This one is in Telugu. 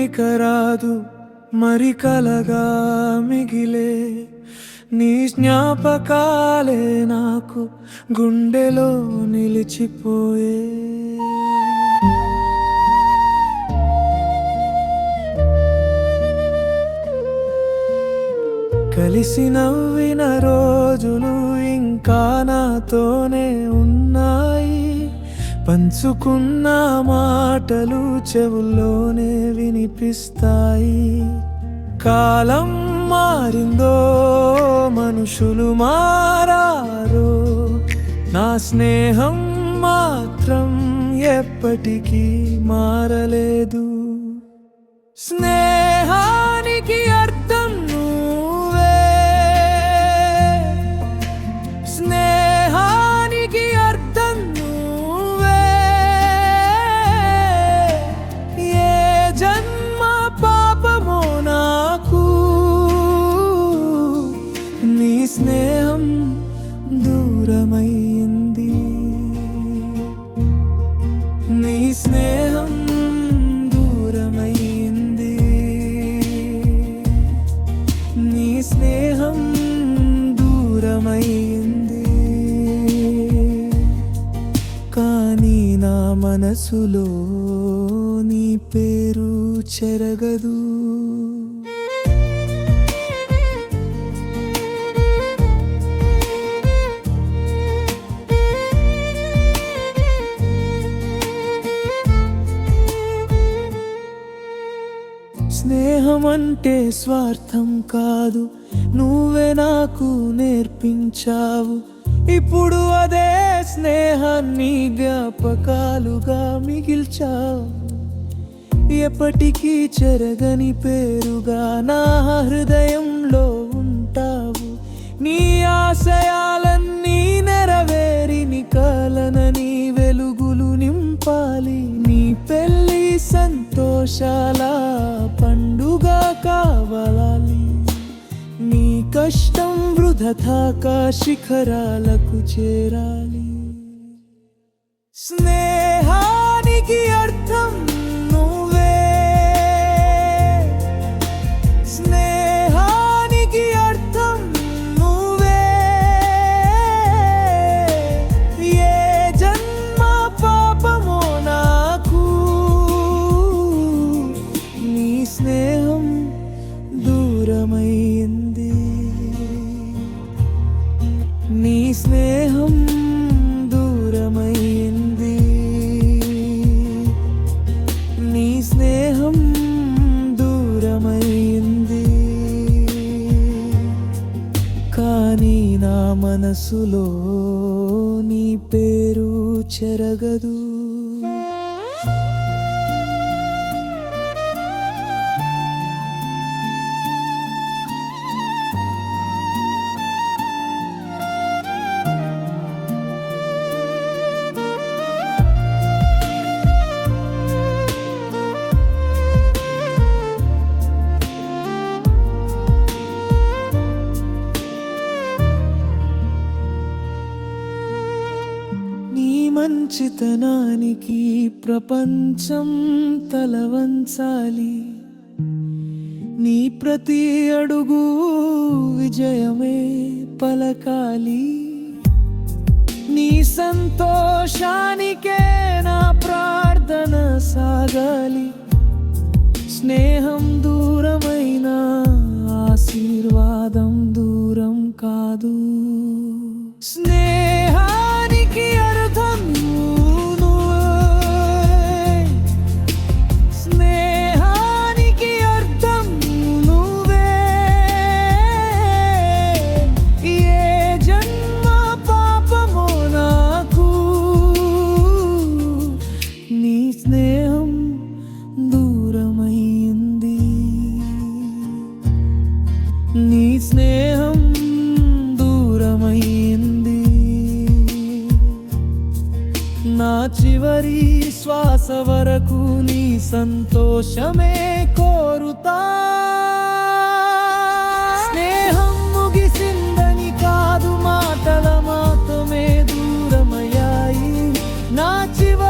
ఇక రాదు మరి కలగా మిగిలే నీ జ్ఞాపకాలే నాకు గుండెలో నిలిచిపోయే కలిసి నవ్విన రోజులు ఇంకా నాతోనే ఉన్నాయి పంచుకున్న మాటలు చెవుల్లోనే వినిపిస్తాయి కాలం మారిందో మనుషులు మారారో నా స్నేహం మాత్రం ఎప్పటికీ మారలేదు స్నేహానికి అర్థం నువ్వే స్నేహానికి అర్థం నువ్వే ఏ జన్మ పాపమో నాకు నీ స్నేహం దూరమైంది నీ స్నేహం దూరమైంది నీ స్నేహం దూరమైంది కానీ నా మనసులో నీ పేరు చెరగదు స్నేహం అంటే స్వార్థం కాదు నువ్వే నాకు నేర్పించావు ఇప్పుడు అదే స్నేహాన్ని జ్ఞాపకాలుగా మిగిల్చావు ఎప్పటికీ చెరగని పేరుగా నా హృదయంలో ఉంటావు నీ ఆశయాలన్నీ నెరవేరి నీ కలనని వెలుగులు నింపాలి నీ పెళ్లి సంతోషాల పండుగ కావాలి నీ కష్టం వృధా శిఖరాలకు చేరాలి స్నేహానికి అర్థం నువ్వే స్నేహానికి అర్థం నువ్వే ఏ జన్మ పాపమో నాకు నీ స్నేహం దూరమైంది నీ స్నేహం దూరమైంది నీ స్నేహం దూరమైంది కానీ నా మనసులో నీ పేరు చెరగదు మంచితనానికి ప్రపంచం తలవంచాలి నీ ప్రతి అడుగు విజయమే పలకాలి నీ సంతోషానికే నా ప్రార్థన సాగాలి స్నేహం దూరమైన ఆశీర్వాదం దూరం కాదు స్నేహానికి అర్థం నువ్వే స్నేహానికి అర్థం నువ్వే ఏ జన్మ పాపమో నాకు నీ స్నేహం దూరమైంది నీ స్నేహం దూరమైంది నా చివరి శ్వాస వరకు నీ సంతోషమే కోరుతా స్నేహం ముగిసిందని కాదు మాటల మాత్రమే దూరమయ్యాయి నా చివరి